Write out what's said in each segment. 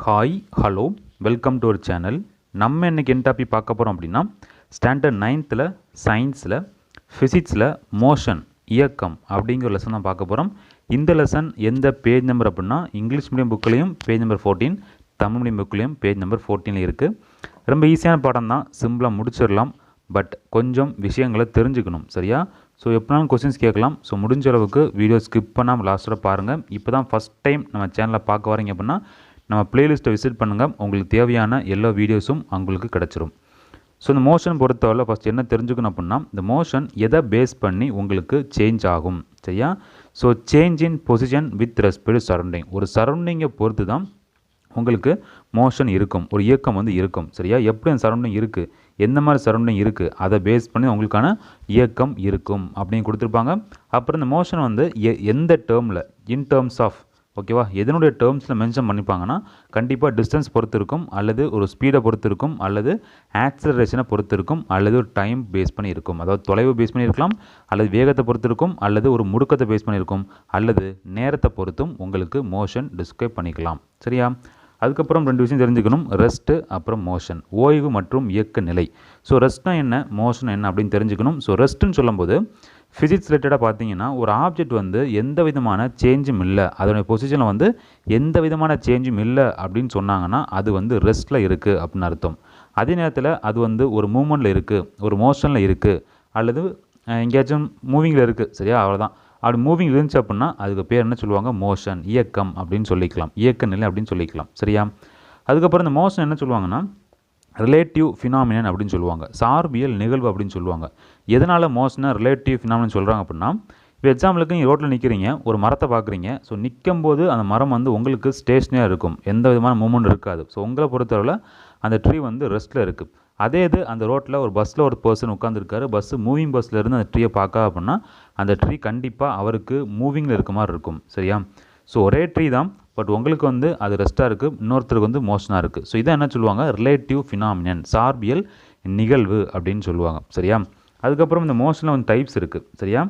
Hi hello welcome to our channel. நம்ம இன்றைக்கி என்ன டாபிக் பார்க்க போகிறோம் அப்படின்னா, ஸ்டாண்டர்ட் 9th சயின்ஸில் ஃபிசிக்ஸில் மோஷன் இயக்கம் அப்படிங்கிற லெசன் தான் பார்க்க போகிறோம். இந்த லெசன் எந்த பேஜ் நம்பர் அப்படின்னா, இங்கிலீஷ் மீடியம் புக்கிலையும் பேஜ் நம்பர் 14, தமிழ் மீடியம் புக்கிலையும் பேஜ் நம்பர் 14 இருக்குது. ரொம்ப ஈஸியான பாடம் தான், சிம்பிளாக முடிச்சிடலாம். பட் கொஞ்சம் விஷயங்களை தெரிஞ்சுக்கணும், சரியா? ஸோ எப்படினாலும் கொஸ்டின்ஸ் கேட்கலாம். ஸோ முடிஞ்ச அளவுக்கு வீடியோ ஸ்கிப் பண்ணாமல் லாஸ்ட்டோட பாருங்கள். இப்போ தான் ஃபஸ்ட் டைம் நம்ம சேனலில் பார்க்க வரீங்க அப்படின்னா நம்ம ப்ளேலிஸ்ட்டை விசிட் பண்ணுங்கள். உங்களுக்கு தேவையான எல்லா வீடியோஸும் உங்களுக்கு கிடச்சிரும். ஸோ இந்த மோஷன் பொறுத்தவரை ஃபஸ்ட் என்ன தெரிஞ்சுக்கணும் அப்படின்னா, இந்த மோஷன் எதை பேஸ் பண்ணி உங்களுக்கு சேஞ்ச் ஆகும், சரியா? So change in position with respect surrounding. ஒரு சரௌண்டிங்கை பொறுத்து தான் உங்களுக்கு மோஷன் இருக்கும், ஒரு இயக்கம் இருக்கும், சரியா? எப்படி அந்த சரௌண்டிங் இருக்குது, எந்த மாதிரி சரௌண்டிங் இருக்குது, அதை பேஸ் பண்ணி உங்களுக்கான இயக்கம் இருக்கும் அப்படின்னு கொடுத்துருப்பாங்க. அப்புறம் இந்த மோஷன் எந்த டேர்மில், இன் டேர்ம்ஸ் ஆஃப், ஓகேவா, எதனுடைய டேர்ம்ஸில் மென்ஷன் பண்ணிப்பாங்கன்னா கண்டிப்பாக டிஸ்டன்ஸ் பொறுத்து இருக்கும், அல்லது ஒரு ஸ்பீடை பொறுத்து இருக்கும், அல்லது ஆக்சலரேஷனை பொறுத்து இருக்கும், அல்லது ஒரு டைம் பேஸ் பண்ணி இருக்கும். அதாவது தொலைவு பேஸ் பண்ணி இருக்கலாம், அல்லது வேகத்தை பொறுத்து இருக்கும், அல்லது ஒரு முடுக்கத்தை பேஸ் பண்ணி இருக்கும், அல்லது நேரத்தை பொறுத்தும் உங்களுக்கு மோஷன் டிஸ்கிரைப் பண்ணிக்கலாம், சரியா? அதுக்கப்புறம் ரெண்டு விஷயம் தெரிஞ்சுக்கணும், ரெஸ்ட்டு அப்புறம் மோஷன், ஓய்வு மற்றும் இயக்க நிலை. ஸோ ரெஸ்ட்னா என்ன, மோஷன் என்ன அப்படின்னு தெரிஞ்சுக்கணும். ஸோ ரெஸ்ட்டுன்னு சொல்லும்போது ஃபிசிக்ஸ் ரிலேட்டடாக பார்த்தீங்கன்னா, ஒரு ஆப்ஜெக்ட் எந்த விதமான சேஞ்சும் இல்லை, அதனுடைய பொசிஷனில் எந்த விதமான சேஞ்சும் இல்லை அப்படின்னு சொன்னாங்கன்னா அது ரெஸ்ட்டில் இருக்குது அப்படின்னு அர்த்தம். அதே நேரத்தில் அது ஒரு மூமெண்ட்டில் இருக்குது, ஒரு மோஷனில் இருக்குது, அல்லது எங்கேயாச்சும் மூவிங்கில் இருக்குது, சரியா? அவ்வளோதான். அப்படி மூவிங் இருந்துச்சு அப்படின்னா அதுக்கு பேர் என்ன சொல்லுவாங்க, மோஷன், இயக்கம் அப்படின்னு சொல்லிக்கலாம், இயக்க நிலை அப்படின்னு சொல்லிக்கலாம், சரியா? அதுக்கப்புறம் இந்த மோஷன் என்ன சொல்லுவாங்கன்னா ரிலேட்டிவ் ஃபினாமினன் அப்படின்னு சொல்லுவாங்க, சார்பியல் நிகழ்வு அப்படின்னு சொல்லுவாங்க. எதனால் மோஷனை ரிலேட்டிவ் ஃபினாமினன் சொல்கிறாங்க அப்படின்னா, இப்போ எக்ஸாம்பிளுக்கு நீங்கள் ரோட்டில் நிற்கிறீங்க, ஒரு மரத்தை பார்க்குறீங்க. ஸோ நிற்கும்போது அந்த மரம் உங்களுக்கு ஸ்டேஷனியாக இருக்கும், எந்த விதமான மூமெண்ட் இருக்காது. ஸோ உங்களை பொறுத்தவரை அந்த ட்ரீ ரெஸ்ட்டில் இருக்குது. அதே இது அந்த ரோட்டில் ஒரு பஸ்ஸில் ஒரு பர்சன் உட்காந்துருக்காரு, பஸ்ஸு மூவிங் பஸ்ஸில் இருந்து அந்த ட்ரீயை பார்க்க அப்படின்னா அந்த ட்ரீ கண்டிப்பாக அவருக்கு மூவிங்கில் இருக்க மாதிரி இருக்கும், சரியா? ஸோ ஒரே ட்ரீ தான், பட் உங்களுக்கு அது ரெஸ்ட்டாக இருக்குது, இன்னொருத்தருக்கு மோஷனாக இருக்குது. ஸோ இதை என்ன சொல்லுவாங்க, ரிலேட்டிவ் ஃபினாமினன், சார்பியல் நிகழ்வு அப்படின்னு சொல்லுவாங்க, சரியா? அதுக்கப்புறம் இந்த மோஷனில் டைப்ஸ் இருக்குது, சரியா?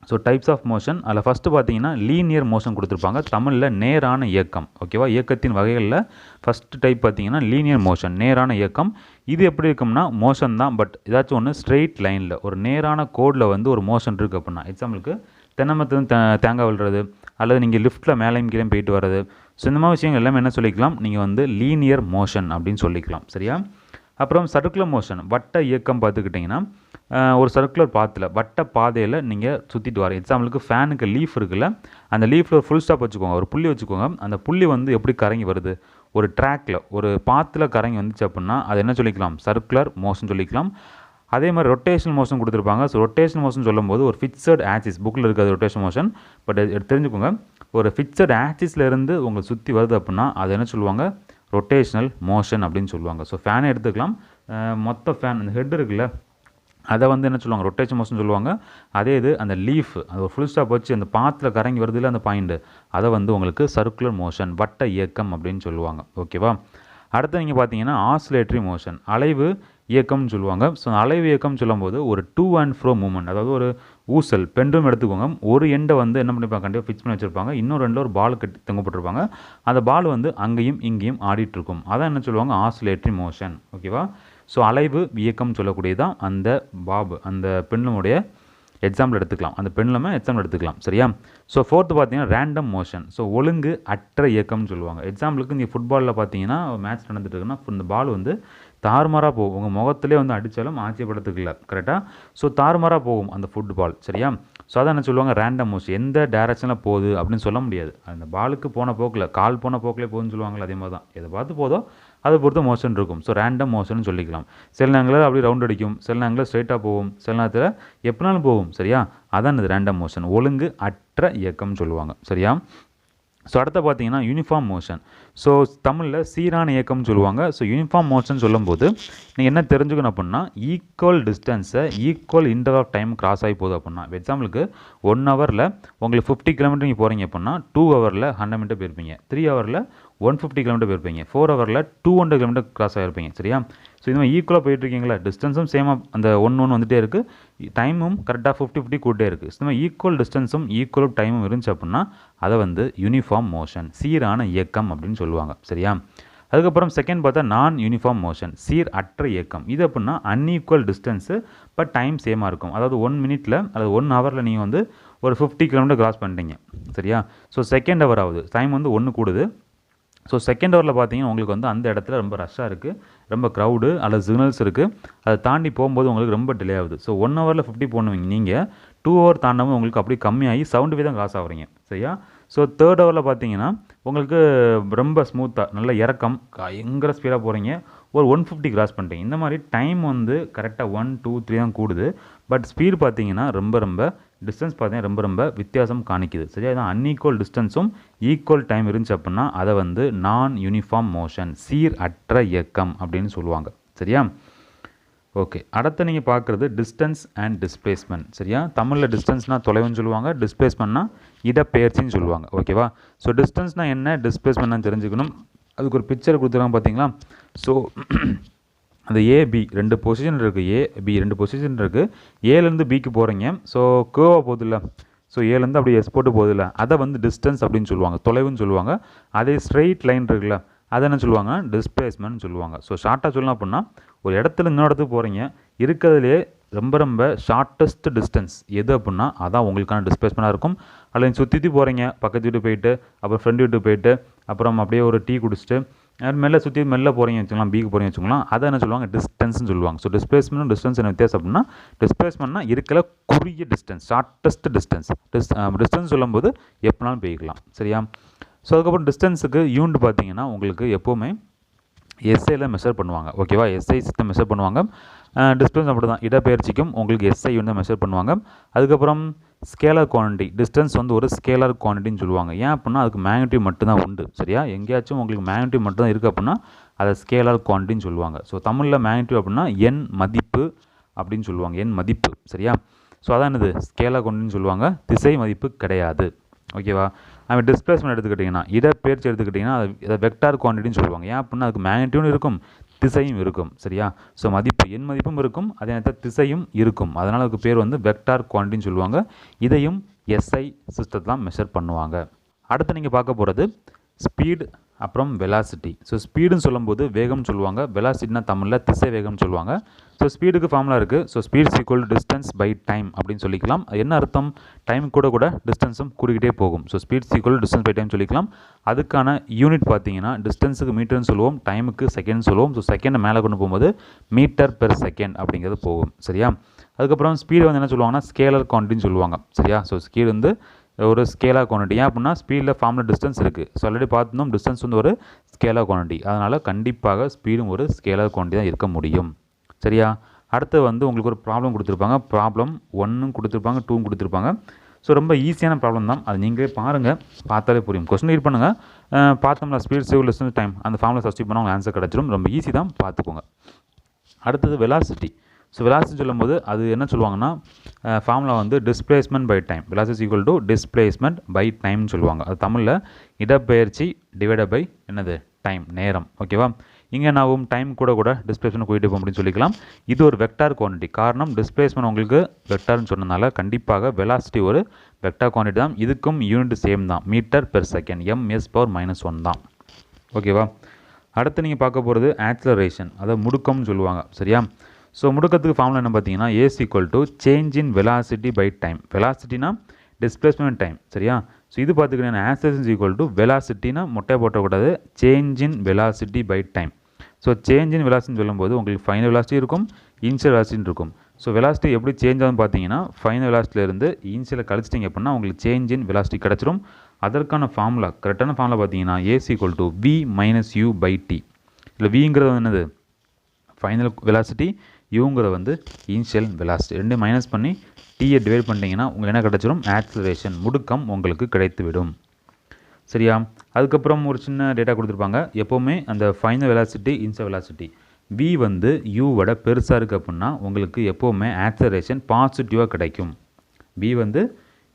ஸோ டைப்ஸ் ஆஃப் மோஷன், அதில் ஃபஸ்ட்டு பார்த்தீங்கன்னா லீனியர் மோஷன் கொடுத்துருப்பாங்க, தமிழில் நேரான இயக்கம், ஓகேவா? இயக்கத்தின் வகைகளில் ஃபஸ்ட்டு டைப் பார்த்தீங்கன்னா லீனியர் மோஷன், நேரான இயக்கம். இது எப்படி இருக்கும்னா மோஷன் தான், பட் ஏதாச்சும் ஒன்று ஸ்ட்ரெயிட் லைனில், ஒரு நேரான கோடில் ஒரு மோஷன் இருக்குது அப்படின்னா, எக்ஸாம்பிளுக்கு தென்னமரத்துலேருந்து தேங்காய் விழுறது, அல்லது நீங்கள் லிஃப்ட்டில் மேலேயும் கீழே போயிட்டு வர்றது. ஸோ இந்த மாதிரி விஷயங்கள் எல்லாமே என்ன சொல்லிக்கலாம், நீங்கள் லீனியர் மோஷன் அப்படின்னு சொல்லிக்கலாம், சரியா? அப்புறம் சர்க்குலர் மோஷன், வட்ட இயக்கம் பார்த்துக்கிட்டிங்கன்னா ஒரு சர்க்குலர் பாத்தில், வட்ட பாதையில் நீங்கள் சுற்றிட்டு வர. எக்ஸாம்பிளுக்கு ஃபேனுக்கு லீஃப் இருக்குல்ல, அந்த லீஃபில் ஒரு ஃபுல் ஸ்டாப் வச்சுக்கோங்க, ஒரு புள்ளி வச்சுக்கோங்க. அந்த புள்ளி எப்படி கறங்கி வருது, ஒரு ட்ராக்கில், ஒரு பாத்தில் கறங்கி வந்துச்சு அப்படின்னா அது என்ன சொல்லிக்கலாம், சர்க்குலர் மோஷன் சொல்லிக்கலாம். அதே மாதிரி ரொட்டேஷனல் மோஷன் கொடுத்துருப்பாங்க. ஸோ ரொட்டேஷனல் மோஷன் சொல்லும்போது ஒரு ஃபிக்ஸட் ஆக்சிஸ், புக்கில் இருக்காது ரொட்டேஷன் மோஷன், பட் தெரிஞ்சுக்கோங்க, ஒரு ஃபிக்ஸட் ஆக்சிஸில் இருந்து உங்களை சுற்றி வருது அப்படின்னா அது என்ன சொல்லுவாங்க, ரொட்டேஷனல் மோஷன் அப்படின்னு சொல்லுவாங்க. ஸோ ஃபேனை எடுத்துக்கலாம், மொத்த ஃபேன் அந்த ஹெட் இருக்குல்ல, அதை என்ன சொல்லுவாங்க, ரொட்டேஷன் மோஷன் சொல்லுவாங்க. அதே இது அந்த லீஃப், அது ஒரு ஃபுல் ஸ்டாப் வச்சு அந்த பாத்தில் கறங்கி வருது இல்லை அந்த பாயிண்ட்டு, அதை உங்களுக்கு சர்க்குலர் மோஷன், வட்ட இயக்கம் அப்படின்னு சொல்லுவாங்க, ஓகேவா? அடுத்து நீங்கள் பார்த்தீங்கன்னா ஆசிலேட்டரி மோஷன், அலைவு இயக்கம்னு சொல்லுவாங்க. ஸோ அலைவு இயக்கம் சொல்லும்போது ஒரு டூ அண்ட் ஃப்ரோ மூவ்மெண்ட், அதாவது ஒரு ஊசல், பெண்டும் எடுத்துக்கோங்க. ஒரு எண்டை என்ன பண்ணியிருப்பாங்க, கண்டிப்பாக ஃபிக்ஸ் பண்ணி வச்சுருப்பாங்க, இன்னொரு எண்டில் ஒரு பால் கட்டி தொங்கப்பட்டிருப்பாங்க. அந்த பால் அங்கேயும் இங்கேயும் ஆடிட்டுருக்கும், அதான் என்ன சொல்லுவாங்க, ஆசிலேட்டரி மோஷன், ஓகேவா? ஸோ அலைவு இயக்கம் சொல்லக்கூடியதான் அந்த அந்த பெண்ணுடைய எக்ஸாம்பிள் எடுத்துக்கலாம், அந்த பெண்ணுமே எக்ஸாம்பிள் எடுத்துக்கலாம், சரியா? ஸோ ஃபோர்த்து பார்த்தீங்கன்னா ரேண்டம் மோஷன், ஸோ ஒழுங்கு அற்ற இயக்கம்னு சொல்லுவாங்க. எக்ஸாம்பிளுக்கு நீங்கள் ஃபுட்பாலில் பார்த்தீங்கன்னா மேட்ச் நடந்துட்டு இருக்குன்னா இந்த பால் தாறுமாறாக போகும், உங்கள் முகத்திலே அடித்தாலும் ஆச்சரியப்படுறதுக்கு இல்லை, கரெக்டாக? ஸோ தாறுமாறாக போகும் அந்த ஃபுட்பால், சரியா? ஸோ அதான் என்ன சொல்லுவாங்க, ரேண்டம் மோஷன், எந்த டேரக்ஷனில் போகுது அப்படின்னு சொல்ல முடியாது, அந்த பாலுக்கு போன போக்கில், கால் போன போக்கிலே போகுதுன்னு சொல்லுவாங்களே, அதே மாதிரி தான், எதை பார்த்து போதோ அதை பொறுத்து மோஷன் இருக்கும். ஸோ ரேண்டம் மோஷன் சொல்லிக்கலாம். சில நேரங்களில் அப்படி ரவுண்ட் அடிக்கும், சில நேரங்களில் ஸ்ட்ரைட்டாக போகும், சில நேரத்தில் எப்படினாலும் போகும், சரியா? அதான் இது ரேண்டம் மோஷன், ஒழுங்கு அற்ற இயக்கம்னு சொல்லுவாங்க, சரியா? ஸோ அடுத்த பார்த்தீங்கன்னா யூனிஃபார்ம் மோஷன், ஸோ தமிழில் சீரான இயக்கம்னு சொல்லுவாங்க. ஸோ யூனிஃபார்ம் மோஷன் சொல்லும்போது நீங்கள் என்ன தெரிஞ்சுக்கணும் அப்படின்னா, ஈக்குவல் டிஸ்டன்ஸை equal interval of time cross ஆகி போகுது அப்படின்னா, எக்ஸாம்பிளுக்கு 1 ஹவரில் உங்களுக்கு 50 கிலோமீட்டர் நீங்கள் போகிறீங்க அப்படின்னா 2 ஹவரில் 100 மீட்டர் போயிருப்பீங்க, 3 ஹவரில் 150 கிலோமீட்டர் போயிருப்பீங்க, 4 ஹவரில் 200 கிலோமீட்டர் கிராஸ் ஆகிருப்பீங்க, சரியா? ஸோ இது மாதிரி ஈக்குவலாக போயிட்டுருக்கீங்களா, டிஸ்டன்ஸும் சேமாக அந்த ஒன்று வந்துகிட்டே இருக்குது, டைமும் கரெக்டாக 50-50 கூட்டே இருக்குது. ஸோ இந்த ஈக்குவல் டிஸ்டன்ஸும் ஈக்குவல் டைமும் இருந்துச்சு அப்படின்னா அதை வந்து யூனிஃபார்ம் மோஷன், சீரான இயக்கம் அப்படின்னு சொல்லுவாங்க. சரியா? அதுக்கப்புறம் செகண்ட் பார்த்தா நான் யூனிஃபார்ம் மோஷன், சீர் அற்ற இயக்கம். இது அப்படின்னா அன்ஈக்குவல் டிஸ்டன்ஸு பட் டைம் சேமாக இருக்கும். அதாவது 1 மினிட்டில் அல்லது 1 ஹவரில் நீங்கள் வந்து ஒரு 50 கிலோமீட்டர் கிராஸ் பண்ணிட்டீங்க. சரியா? ஸோ செகண்ட் ஹவர் ஆகுது, டைம் வந்து 1 கூடுது. ஸோ செகண்ட் ஹவரில் பார்த்தீங்கன்னா உங்களுக்கு வந்து அந்த இடத்துல ரொம்ப ரஷ்ஷாக இருக்குது, ரொம்ப க்ரௌடு அல்லது சிக்னல்ஸ் இருக்குது, அதை தாண்டி போகும்போது உங்களுக்கு ரொம்ப டிலே ஆகுது. ஸோ 1 ஹவரில் 50 போனுவீங்க, நீங்கள் 2 ஹவர் தாண்டாமல் உங்களுக்கு அப்படி கம்மியாகி 75 தான் கிராஸ் ஆகுறீங்க. சரியா? ஸோ தேர்ட் ஹவரில் பார்த்தீங்கன்னா உங்களுக்கு ரொம்ப ஸ்மூத்தாக நல்ல இறக்கம் பயங்கர ஸ்பீடாக போகிறீங்க, ஒரு 150 கிராஸ் பண்ணிட்டீங்க. இந்த மாதிரி டைம் வந்து கரெக்டாக 1, 2, 3 தான் கூடுது, பட் ஸ்பீடு பார்த்தீங்கன்னா ரொம்ப டிஸ்டன்ஸ் பார்த்தீங்கன்னா ரொம்ப வித்தியாசம் காணிக்குது. சரியா? இதான் அன்ஈக்குவல் டிஸ்டன்ஸும் ஈக்குவல் டைம் இருந்துச்சு அப்படின்னா அதை வந்து நான் யூனிஃபார்ம் மோஷன், சீர் அற்ற இயக்கம் அப்படின்னு சொல்லுவாங்க. சரியா? ஓகே, அடுத்து நீங்கள் பார்க்குறது டிஸ்டன்ஸ் அண்ட் டிஸ்பிளேஸ்மெண்ட். சரியா? தமிழில் டிஸ்டன்ஸ்னால் தொலைவுன்னு சொல்லுவாங்க, டிஸ்பிளேஸ்மெண்ட்னா இடப்பெயர்ச்சின்னு சொல்லுவாங்க. ஓகேவா? ஸோ டிஸ்டன்ஸ்னால் என்ன, டிஸ்பிளேஸ்மெண்ட்னு தெரிஞ்சுக்கணும். அதுக்கு ஒரு பிக்சர் கொடுத்துருக்காங்க பார்த்தீங்களா? ஸோ அந்த ஏபி 2 பொசிஷன் இருக்குது, ஏபி 2 பொசிஷன் இருக்குது, ஏலேருந்து பிக்கு போகிறீங்க. ஸோ கேர்வாக போகுதில்ல, ஸோ ஏலேருந்து அப்படியே எஸ் போட்டு போகுதில்ல, அதை வந்து டிஸ்டன்ஸ் அப்படின்னு சொல்லுவாங்க, தொலைவுன்னு சொல்லுவாங்க. அதே ஸ்ட்ரெயிட் லைன் இருக்குல்ல, அதை என்ன சொல்லுவாங்க, டிஸ்பிளேஸ்மெண்ட் சொல்லுவாங்க. ஸோ ஷார்ட்டாக சொல்லணும் அப்படின்னா ஒரு இடத்துல இன்னொரு இடத்துக்கு போகிறீங்க, இருக்கிறதுலே ரொம்ப ஷார்ட்டஸ்ட் டிஸ்டன்ஸ் எது அப்படின்னா அதான் உங்களுக்கான டிஸ்பிளேஸ்மெண்ட்டாக இருக்கும். அதில் சுற்றி போகிறீங்க, பக்கத்து வீட்டுக்கு போயிட்டு அப்புறம் ஃப்ரெண்டு வீட்டுக்கு போயிட்டு அப்புறம் அப்படியே ஒரு டீ குடிச்சிட்டு மெல்ல சுற்றி மெல்ல போகிறீங்க வச்சுக்கலாம், பிக்கு போகிறீங்க வச்சுக்கலாம், அதை என்ன சொல்லுவாங்க, டிஸ்டன்ஸ்னு சொல்லுவாங்க. ஸோ டிஸ்பிளேஸ்மெண்ட் டிஸ்டன்ஸ் என்ன வித்தியாசம் அப்படின்னா, டிஸ்பிளேஸ்மெண்ட்னா இருக்கிற குறுகிய டிஸ்டன்ஸ், ஷார்ட்டஸ்ட் டிஸ்டன்ஸ். டிஸ்டன்ஸ் சொல்லும்போது எப்போனாலும் போய்க்கலாம். சரியா? ஸோ அதுக்கப்புறம் டிஸ்டன்ஸுக்கு யூனிட் பார்த்தீங்கன்னா உங்களுக்கு எப்போவுமே எஸ்ஐயில் மெஷர் பண்ணுவாங்க. ஓகேவா? எஸ்ஐ சிஸ்டம் மெஷர் பண்ணுவாங்க. டிஸ்டன்ஸ் அப்படி தான், இடப்பெயர்ச்சிக்கும் உங்களுக்கு எஸ்ஐ வந்து மெஷர் பண்ணுவாங்க. அதுக்கப்புறம் ஸ்கேலர் குவான்டிட்டி, டிஸ்டன்ஸ் வந்து ஒரு ஸ்கேலர் குவான்டிட்டின்னு சொல்லுவாங்க. ஏன் அப்படின்னா அதுக்கு மேக்னிட்யூட் மட்டும்தான் உண்டு. சரியா? எங்கேயாச்சும் உங்களுக்கு மேக்னிட்யூட் மட்டும் தான் இருக்குது அப்படின்னா அதை ஸ்கேலர் குவான்டிட்டின்னு சொல்லுவாங்க. ஸோ தமிழில் மேக்னிட்யூட் அப்படின்னா எண் மதிப்பு அப்படின்னு சொல்லுவாங்க, எண் மதிப்பு. சரியா? ஸோ அதான் என்னது, ஸ்கேலர் குவான்டிட்டின்னு சொல்லுவாங்க, திசை மதிப்பு கிடையாது. ஓகேவா? அவன் டிஸ்பிளேஸ்மெண்ட் எடுத்துக்கிட்டிங்கன்னா, இடப்பெயர்ச்சி எடுத்துக்கிட்டிங்கன்னா அதை வெக்டார் குவான்டிட்டின்னு சொல்லுவாங்க. ஏன் அப்படின்னா அதுக்கு மேக்னிட்யூடும் இருக்கும், திசையும் இருக்கும். சரியா? ஸோ மதிப்பு எண் மதிப்பும் இருக்கும், அதே நேரத்தில் திசையும் இருக்கும். அதனால் அதுக்கு பேர் வந்து வெக்டார் குவான்டிட்டின்னு சொல்லுவாங்க. இதையும் எஸ்ஐ சிஸ்டத்தில் மெஷர் பண்ணுவாங்க. அடுத்து நீங்கள் பார்க்க போகிறது ஸ்பீடு அப்புறம் வெலாசிட்டி. ஸோ ஸ்பீடுன்னு சொல்லும்போது வேகம்னு சொல்லுவாங்க, வெலாசிட்டினா தமிழில் திசை வேகம்னு சொல்லுவாங்க. ஸோ ஸ்பீடுக்கு ஃபார்முலா இருக்குது. So speed equal distance by time அப்படின்னு சொல்லிக்கலாம். என்ன அர்த்தம், டைம் கூட டிஸ்டன்ஸும் கூடிக்கிட்டே போகும். So speed equal distance by time சொல்லிக்கலாம். அதுக்கான யூனிட் பார்த்தீங்கன்னா டிஸ்டன்ஸுக்கு மீட்டர்னு சொல்லுவோம், டைமுக்கு செகண்ட் சொல்லுவோம். ஸோ செகண்டை மேலே கொண்டு போகும்போது மீட்டர் பெர் செகண்ட் அப்படிங்கிறது போகும். சரியா? அதுக்கப்புறம் ஸ்பீடு வந்து என்ன சொல்லுவாங்கன்னா ஸ்கேலர் குவான்டிட்டின்னு சொல்லுவாங்க. சரியா? ஸோ ஸ்பீடு வந்து ஒரு ஸ்கேலார் குவான்டிட்டி. ஏன் அப்படின்னா ஸ்பீடில் ஃபார்மில் டிஸ்டன்ஸ் இருக்குது. ஸோ ஆல்ரெடி பார்த்துருந்தோம், டிஸ்டன்ஸ் வந்து ஒரு ஸ்கேலார் குவான்டிட்டி. அதனால் கண்டிப்பாக ஸ்பீடும் ஒரு ஸ்கேலார் குவான்டிட்டி தான் இருக்க முடியும். சரியா? அடுத்து வந்து உங்களுக்கு ஒரு ப்ராப்ளம் கொடுத்துருப்பாங்க, ப்ராப்ளம் 1ம் கொடுத்துருப்பாங்க, 2ம் கொடுத்துருப்பாங்க. ஸோ ரொம்ப ஈஸியான ப்ராப்ளம் தான், அது நீங்களே பாருங்கள், பார்த்தாலே புரியும். கொஸ்டின் ரீட் பண்ணுங்கள், பார்த்தோம்னா ஸ்பீட் சேவ் டிஸ்டன்ஸ் டைம் அந்த ஃபார்மில் சப்ஸ்டிட் பண்ணால் உங்களுக்கு ஆன்சர் கிடச்சிடும். ரொம்ப ஈஸி தான், பார்த்துக்கோங்க. அடுத்தது வெலாசிட்டி. ஸோ வெலாசிட்டி சொல்லும்போது அது என்ன சொல்லுவாங்கன்னா ஃபார்முலா வந்து displacement by time, velocity equal to displacement by டைம்னு சொல்லுவாங்க. அது தமிழில் இடப்பெயர்ச்சி டிவைடட் பை என்னது, டைம், நேரம். ஓகேவா? இங்கே நாவும் டைம் கூட டிஸ்பிளேஸ்மெண்ட் போயிட்டு போகும் அப்படின்னு சொல்லிக்கலாம். இது ஒரு வெக்டார் குவான்டிட்டி. காரணம் டிஸ்பிளேஸ்மெண்ட் உங்களுக்கு வெக்டார்னு சொன்னதுனால கண்டிப்பாக வெலாசிட்டி ஒரு வெக்டார் குவான்டிட்டி தான். இதுக்கும் யூனிட் சேம் தான், மீட்டர் பெர் செகண்ட், ms/-1 தான். ஓகேவா? அடுத்து நீங்கள் பார்க்க போகிறது ஆக்சலரேஷன், அதாவது முடுக்கம்னு சொல்லுவாங்க. சரியா? ஸோ முடுக்கத்துக்கு ஃபார்முலா என்ன பார்த்தீங்கன்னா ace equal to change in velocity by time. வெலாசிட்டினா டிஸ்பிளேஸ்மெண்ட் டைம். சரியா? ஸோ இது பார்த்துக்கிட்டீங்கன்னா ஆக்சலரேஷன் ஈக்குவல் டு வெலாசிட்டினா மொட்டை போட்டக்கூடாது, change in velocity by time. So change in வெலாசிட்டின்னு சொல்லும்போது உங்களுக்கு ஃபைனல் வெலாசிட்டி இருக்கும், இனிஷியல் வெலாசிட்டி இருக்கும். ஸோ வெலாசிட்டி எப்படி சேஞ்ச் ஆகுதுன்னு பார்த்தீங்கன்னா ஃபைனல் வெலாசிட்டியிலேருந்து இனிஷியலை கழிச்சிட்டிங்க அப்படின்னா உங்களுக்கு சேஞ்ச் இன் வெலாசிட்டி கிடச்சிரும். அதற்கான ஃபார்முலா, கரெக்டான ஃபார்முலா பார்த்தீங்கன்னா ace equal to v - u by t. இல்லை விங்கிறது வந்து என்னது ஃபைனல் வெலாசிட்டி, யூங்கிறது வந்து இனிஷியல் வெலாசிட்டி. ரெண்டு மைனஸ் பண்ணி டீயை டிவைட் பண்ணிட்டீங்கன்னா உங்களுக்கு என்ன கிடச்சிரும், ஆக்சலரேஷன், முடுக்கம் உங்களுக்கு கிடைத்துவிடும். சரியா? அதுக்கப்புறம் ஒரு சின்ன டேட்டா கொடுத்துருப்பாங்க, எப்போவுமே அந்த final velocity initial velocity v வந்து யூவோட பெருசாக இருக்குது அப்படின்னா உங்களுக்கு எப்போவுமே ஆக்சலரேஷன் பாசிட்டிவாக கிடைக்கும். v வந்து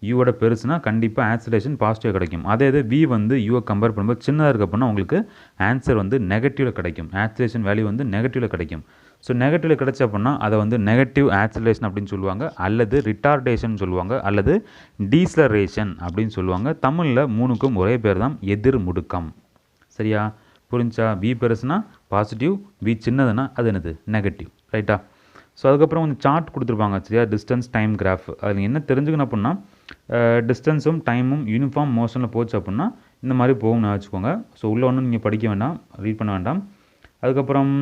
யூவோட பெருசுனா கண்டிப்பாக ஆக்சலரேஷன் பாசிட்டிவாக கிடைக்கும். அதே இது v வந்து யூவை கம்பேர் பண்ணும்போது சின்னதாக இருக்குது அப்படின்னா உங்களுக்கு ஆன்சர் வந்து நெகட்டிவில் கிடைக்கும், ஆக்சலரேஷன் வேல்யூ வந்து நெகட்டிவில் கிடைக்கும். ஸோ நெகட்டிவில் கிடச்சி அப்படின்னா அதை வந்து நெகட்டிவ் ஆக்சிலரேஷன் அப்படின்னு சொல்லுவாங்க, அல்லது ரிட்டார்டேஷன் சொல்லுவாங்க, அல்லது டீஸ்லரேஷன் அப்படின்னு சொல்லுவாங்க. தமிழில் மூணுக்கும் ஒரே பேர் தான், எதிர் முடுக்கம். சரியா, புரிஞ்சா? வி பெருசுனா பாசிட்டிவ், வி சின்னதுன்னா அது என்னது, நெகட்டிவ். ரைட்டா? ஸோ அதுக்கப்புறம் கொஞ்சம் சார்ட் கொடுத்துருப்பாங்க. சரியா, டிஸ்டன்ஸ் டைம் கிராஃப். அதில் என்ன தெரிஞ்சுக்கணும் அப்படின்னா, டிஸ்டன்ஸும் டைமும் யூனிஃபார்ம் மோஷனில் போச்சு அப்படின்னா இந்த மாதிரி போகும்னு வச்சுக்கோங்க. ஸோ உள்ளே ஒன்றும் நீங்கள் படிக்க வேண்டாம், ரீட் பண்ண வேண்டாம். அதுக்கப்புறம்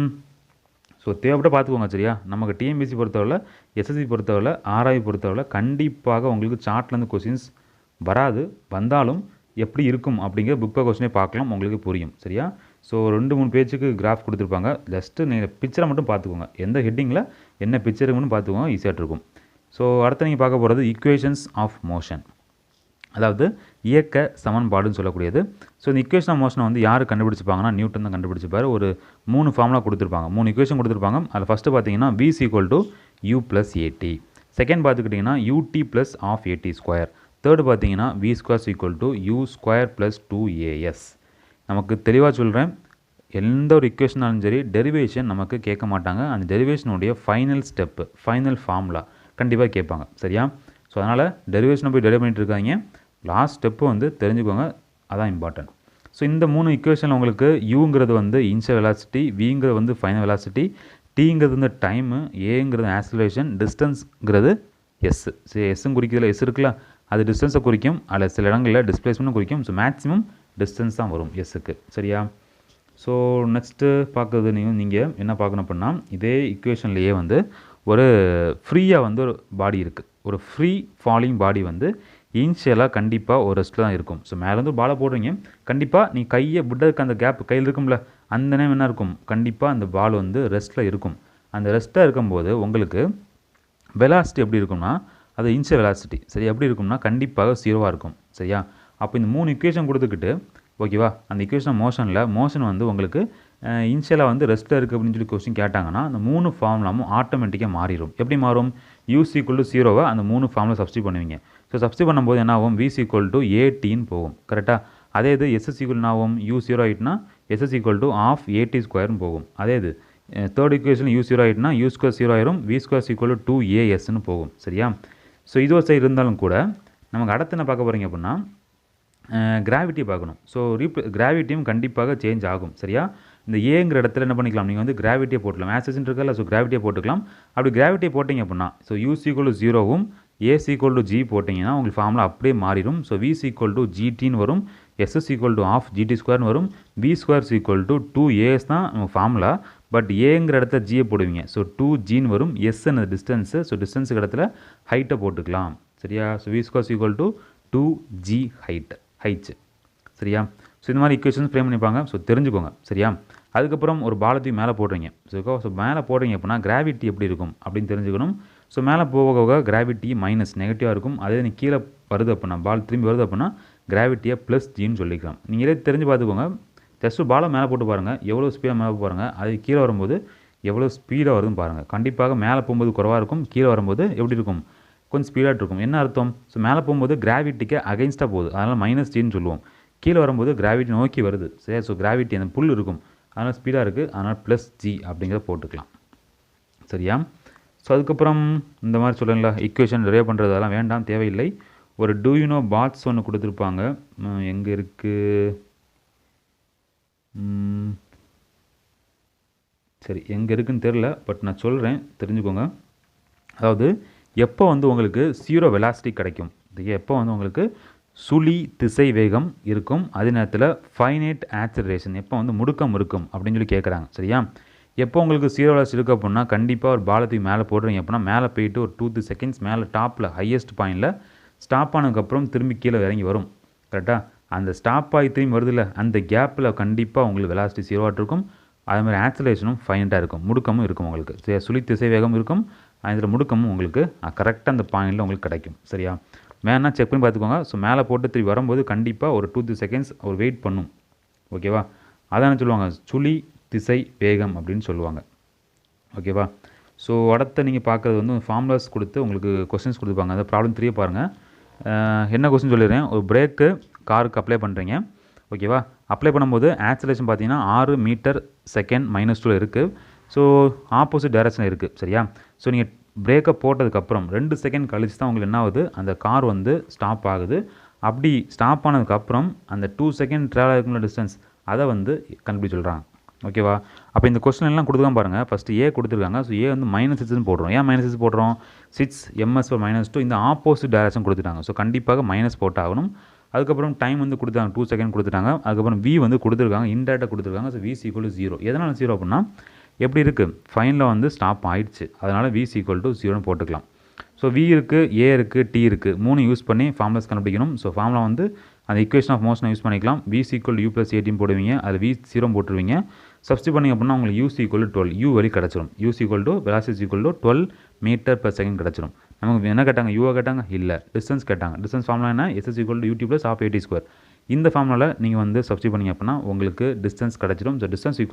ஸோ தேவைப்பட்ட பார்த்துக்கோங்க. சரியா, நமக்கு டிஎன்பிஎஸ்சி பொறுத்தவரை, எஸ்எஸ்சி பொறுத்தவரை, ஆர்ஐ பொறுத்தவரை கண்டிப்பாக உங்களுக்கு சார்ட்லேருந்து கொஸ்டின்ஸ் வராது. வந்தாலும் எப்படி இருக்கும் அப்படிங்கிற புக் பை கொஸ்டினே பார்க்கலாம், உங்களுக்கு புரியும். சரியா, ஸோ 2-3 பேஜுக்கு கிராஃப் கொடுத்துருப்பாங்க. ஜஸ்ட்டு நீங்கள் பிக்சரை மட்டும் பார்த்துக்கோங்க, எந்த ஹெட்டிங்கில் என்ன பிக்சருன்னு பார்த்துக்கோங்க, ஈஸியாக இருக்கும். ஸோ அடுத்து நீங்கள் பார்க்க போகிறது ஈக்குவேஷன்ஸ் ஆஃப் மோஷன், அதாவது இயக்க சமன்பாடுன்னு சொல்லக்கூடியது. ஸோ இந்த ஈக்குவேஷன் ஆஃப் மோஷனை வந்து யார் கண்டுபிடிச்சிப்பாங்கன்னா நியூட்டன் தான் கண்டுபிடிச்சிப்பார். ஒரு 3 ஃபார்முலா கொடுத்துருப்பாங்க, 3 ஈக்குவேஷன் கொடுத்துருப்பாங்க. அதில் ஃபஸ்ட்டு பார்த்தீங்கன்னா v = u + at, செகண்ட் பார்த்துக்கிட்டிங்கன்னா ut + half at², தேர்டு பார்த்தீங்கன்னா v² = u² + 2as. நமக்கு தெளிவாக சொல்கிறேன், எந்த ஒரு ஈக்குவேஷனாலும் சரி டெரிவேஷன் நமக்கு கேட்க மாட்டாங்க. அந்த டெரிவேஷனுடைய ஃபைனல் ஸ்டெப்பு, ஃபைனல் ஃபார்முலா கண்டிப்பாக கேட்பாங்க. சரியா, ஸோ அதனால் டெரிவேஷனை போய் டெரிவ் பண்ணிட்டு இருக்காங்க, லாஸ்ட் ஸ்டெப்பு வந்து தெரிஞ்சுக்கோங்க, அதான் இம்பார்ட்டன்ட். ஸோ இந்த 3 ஈக்குவேஷனில் உங்களுக்கு யூங்கிறது வந்து இனிஷியல் வெலாசிட்டி, விங்கிறது வந்து ஃபைனல் வெலாசிட்டி, டீங்கிறது வந்து டைமு, ஏங்கிறது ஆக்சிலரேஷன், டிஸ்டன்ஸ்ங்கிறது எஸ். சரி, எஸ்ஸும் குறிக்கிறதுல எஸ் இருக்குல்ல, அது டிஸ்டன்ஸை குறிக்கும், அதில் சில இடங்களில் டிஸ்பிளேஸ்மெண்ட்டும் குறிக்கும். ஸோ மேக்ஸிமம் டிஸ்டன்ஸ் தான் வரும் எஸ்ஸுக்கு. சரியா, ஸோ நெக்ஸ்ட்டு பார்க்குறது நீங்கள் என்ன பார்க்கணும் அப்படின்னா, இதே ஈக்குவேஷன்லேயே வந்து ஒரு ஃப்ரீயாக வந்து ஒரு பாடி இருக்குது, ஒரு ஃப்ரீ ஃபாலிங் பாடி வந்து இனிஷியலாக கண்டிப்பாக ஒரு ரெஸ்ட்டில் தான் இருக்கும். ஸோ மேலே வந்து பாலை போடுறீங்க, கண்டிப்பாக நீ கையை விட்டதுக்கு அந்த கேப் கையில் இருக்கும்ல, அந்த நேரம் என்ன இருக்கும், கண்டிப்பாக அந்த பால் வந்து ரெஸ்ட்டில் இருக்கும். அந்த ரெஸ்ட்டாக இருக்கும்போது உங்களுக்கு வெலாசிட்டி எப்படி இருக்கும்னா, அது இனிஷியல் வெலாசிட்டி சரி எப்படி இருக்கும்னா கண்டிப்பாக 0வாக இருக்கும். சரியா, அப்போ இந்த 3 ஈக்குவேஷன் கொடுத்துக்கிட்டு ஓகேவா, அந்த ஈக்குவேஷன் மோஷன் வந்து உங்களுக்கு இனிஷியலாக வந்து ரெஸ்ட்டில் இருக்குது அப்படின்னு சொல்லி கொஸ்டின் கேட்டாங்கன்னா அந்த 3 ஃபார்முலாமும் ஆட்டோமேட்டிக்காக மாறிடும். எப்படி மாறும், u = 0 அந்த 3 ஃபார்முலா சப்ஸ்டிட் பண்ணுவீங்க. ஸோ சப்ஸ்டிட் பண்ணும்போது என்ன ஆகும், v = at போகும். கரெக்டாக, அதே இது s என்ன ஆகும், u 0 ஆகிட்டுனா s = half at² போகும். அதே இது தேர்ட் ஈக்குவேஷன் u 0 ஆகிட்டுனா u² 0 ஆயிரும், v² = 2as போகும். சரியா, ஸோ இது ஒரு சைடு இருந்தாலும் கூட நமக்கு அடுத்து என்ன பார்க்க போகிறீங்க அப்படின்னா கிராவிட்டி பார்க்கணும். ஸோ கிராவிட்டியும் கண்டிப்பாக சேஞ்ச் ஆகும். சரியா, இந்த ஏங்கிற இடத்துல என்ன பண்ணிக்கலாம், நீங்கள் வந்து கிராவிட்டியை போட்டுக்கலாம், ஆக்சிலரேஷன் இருக்கல, ஸோ கிராவிட்டியை போட்டுக்கலாம். அப்படி கிராவிட்டியை போட்டிங்க அப்படின்னா ஸோ u = 0வும் a = g போட்டிங்கன்னா உங்களுக்கு ஃபார்முலா அப்படியே மாறிடும். ஸோ v = gt வரும், s = half gt² வரும், v² = 2as தான் நம்ம ஃபார்முலா. பட் ஏங்கிற இடத்துல ஜியை போடுவீங்க, ஸோ 2g வரும், s டிஸ்டன்ஸு, ஸோ டிஸ்டன்ஸுக்கு இடத்துல ஹைட்டை போட்டுக்கலாம். சரியா, ஸோ v² = 2g ஹைட். சரியா, ஸோ இந்த மாதிரி ஈக்குவேஷன்ஸ் ஃப்ரேம் பண்ணிப்பாங்க. ஸோ தெரிஞ்சுக்கோங்க. சரியா, அதுக்கப்புறம் ஒரு பாலத்தையும் மேலே போடுறீங்க. ஸோ மேலே போடுறீங்க அப்படின்னா கிராவிட்டி எப்படி இருக்கும் அப்படின்னு தெரிஞ்சுக்கணும். ஸோ மேலே போக கிராவிட்டி மைனஸ் நெகட்டிவாக இருக்கும். அதே நீ கீழே வருது அப்படின்னா, பால் திரும்பி வருது அப்படின்னா கிராவிட்டியை +gன்னு சொல்லிக்கலாம். நீங்களே தெரிஞ்சு பார்த்துக்கோங்க. ஜஸ்ட்டு பாலை மேலே போட்டு பாருங்கள், எவ்வளோ ஸ்பீடாக மேலே பாருங்கள், அது கீழே வரும்போது எவ்வளோ ஸ்பீடாக வருதுன்னு பாருங்கள். கண்டிப்பாக மேலே போகும்போது குறைவாக இருக்கும், கீழே வரும்போது எப்படி இருக்கும், கொஞ்சம் ஸ்பீடாக இருக்கும். என்ன அர்த்தம், ஸோ மேலே போகும்போது கிராவிட்டிக்கு அகைன்ஸ்டாக போகுது, அதனால் -gன்னு சொல்லுவோம். கீழே வரும்போது கிராவிட்டி நோக்கி வருது. சரி, ஸோ கிராவிட்டி அந்த புல் இருக்கும், அதனால் ஸ்பீடாக இருக்குது, அதனால் +g அப்படிங்கிறத போட்டுக்கலாம். சரியா, ஸோ அதுக்கப்புறம் இந்த மாதிரி சொல்லுங்களா ஈக்குவேஷன் டெரைவ் பண்ணுறது அதெல்லாம் வேண்டாம், தேவையில்லை. ஒரு டூ யூ நோ பாட்ஸ் ஒன்று கொடுத்துருப்பாங்க, எங்கே இருக்குது, சரி எங்கே இருக்குதுன்னு தெரில, பட் நான் சொல்கிறேன் தெரிஞ்சுக்கோங்க. அதாவது எப்போ வந்து உங்களுக்கு 0 வெலாசிட்டி கிடைக்கும், எப்போ வந்து உங்களுக்கு சுழி திசை வேகம் இருக்கும், அதே நேரத்தில் ஃபைனைட் ஆக்சிலரேஷன் எப்போ வந்து முடுக்கம் இருக்கும் அப்படின்னு சொல்லி கேட்குறாங்க. சரியா, எப்போ உங்களுக்கு 0 வெலாசிட்டி இருக்குது அப்படின்னா கண்டிப்பாக ஒரு பாலத்துக்கு மேலே போடுறீங்க அப்படின்னா மேலே போயிட்டு ஒரு 2 செகண்ட்ஸ் மேலே டாப்பில் ஹையஸ்ட் பாயிண்டில் ஸ்டாப் ஆனதுக்கப்புறம் திரும்பி கீழே இறங்கி வரும். கரெக்டாக, அந்த ஸ்டாப் ஆகி திரும்பி வருதில்ல, அந்த கேப்பில் கண்டிப்பாக உங்களுக்கு வெலாசிட்டி 0 இருக்கும். அதேமாதிரி ஆக்சிலரேஷனும் ஃபைனட்டாக இருக்கும், முடுக்கமும் இருக்கும் உங்களுக்கு. சரியா, சுழி திசை வேகம் இருக்கும், அதில் முடுக்கமும் உங்களுக்கு கரெக்டாக அந்த பாயிண்டில் உங்களுக்கு கிடைக்கும். சரியா, வேணா செக் பண்ணி பார்த்துக்கோங்க. ஸோ மேலே போட்டு திரும்பி வரும்போது கண்டிப்பாக ஒரு 2 செகண்ட்ஸ் ஒரு வெயிட் பண்ணும். ஓகேவா, அதான் சொல்லுவாங்க சுழி திசை வேகம் அப்படின்னு சொல்லுவாங்க. ஓகேவா, ஸோ அடுத்த நீங்கள் பார்க்குறது வந்து ஃபார்முலாஸ் கொடுத்து உங்களுக்கு கொஸ்டின்ஸ் கொடுத்துருப்பாங்க. அந்த ப்ராப்ளம் 3 பாருங்கள். என்ன கொஸ்டின் சொல்லிடுறேன், ஒரு பிரேக்கு காருக்கு அப்ளை பண்ணுறீங்க. ஓகேவா, அப்ளை பண்ணும்போது ஆக்சிலரேஷன் பார்த்தீங்கன்னா 6 மீட்டர் செகண்ட் -2 இருக்குது. ஸோ ஆப்போசிட் டைரக்ஷன் இருக்குது சரியா. ஸோ நீங்கள் பிரேக்கை போட்டதுக்கப்புறம் 2 செகண்ட் கழிச்சு தான் உங்களுக்கு என்ன ஆகுது, அந்த கார் வந்து ஸ்டாப் ஆகுது. அப்படி ஸ்டாப் ஆனதுக்கப்புறம் அந்த 2 செகண்ட் ட்ராவல் ஆகிருக்குள்ள டிஸ்டன்ஸ் அதை வந்து கண்டுபிடி சொல்கிறாங்க. ஓகேவா. அப்போ இந்த கொஸ்டின் எல்லாம் கொடுத்துதான் பாருங்கள். ஃபஸ்ட்டு ஏ கொடுத்துருக்காங்க. ஸோ ஏ வந்து -6 போடுறோம். ஏன் -6 போடுறோம், 6 ms for -2 இந்த ஆப்போசிட் டைரக்ஷன் கொடுத்துட்டாங்க. ஸோ கண்டிப்பாக மைனஸ் போட்டாகணும். அதுக்கப்புறம் டைம் வந்து கொடுத்தாங்க 2 செகண்ட் கொடுத்துட்டாங்க. அதுக்கப்புறம் வி வந்து கொடுத்துருக்காங்க, இன்டெரக்டாக கொடுத்துருக்காங்க. So V = 0. எதனால் 0 அப்படின்னா எப்படி இருக்குது, ஃபைனில் வந்து ஸ்டாப் ஆயிடுச்சு, அதனால் V = 0ன்னு போட்டுக்கலாம். ஸோ V இருக்குது, ஏ இருக்குது, டி இருக்குது, 3 யூஸ் பண்ணி ஃபார்முலாஸ் கண்டுபிடிக்கணும். ஸோ ஃபார்முலா வந்து அந்த ஈக்குவேஷன் ஆஃப் மோஷனை யூஸ் பண்ணிக்கலாம். V = U + AT போடுவீங்க, அதில் V 0 போட்டுருவீங்க. சப்ஸ்டிட் பண்ணிங்க அப்படின்னா உங்களுக்கு U = 12 U வழி கிடச்சிரும். U = velocity = 12 m/s கிடச்சிரும். நமக்கு என்ன கேட்டாங்க, யூவை கேட்டாங்க இல்லை, டிஸ்டன்ஸ் கேட்டாங்க. டிஸ்டன்ஸ் ஃபார்முலா என்ன, S = ut + half AT². இந்த ஃபார்முலாவில் நீங்கள் வந்து சப்ஸ்டிட் பண்ணிங்க அப்படின்னா உங்களுக்கு டிஸ்டன்ஸ் கிடச்சிடும். ஸோ டிஸ்டன்ஸ் =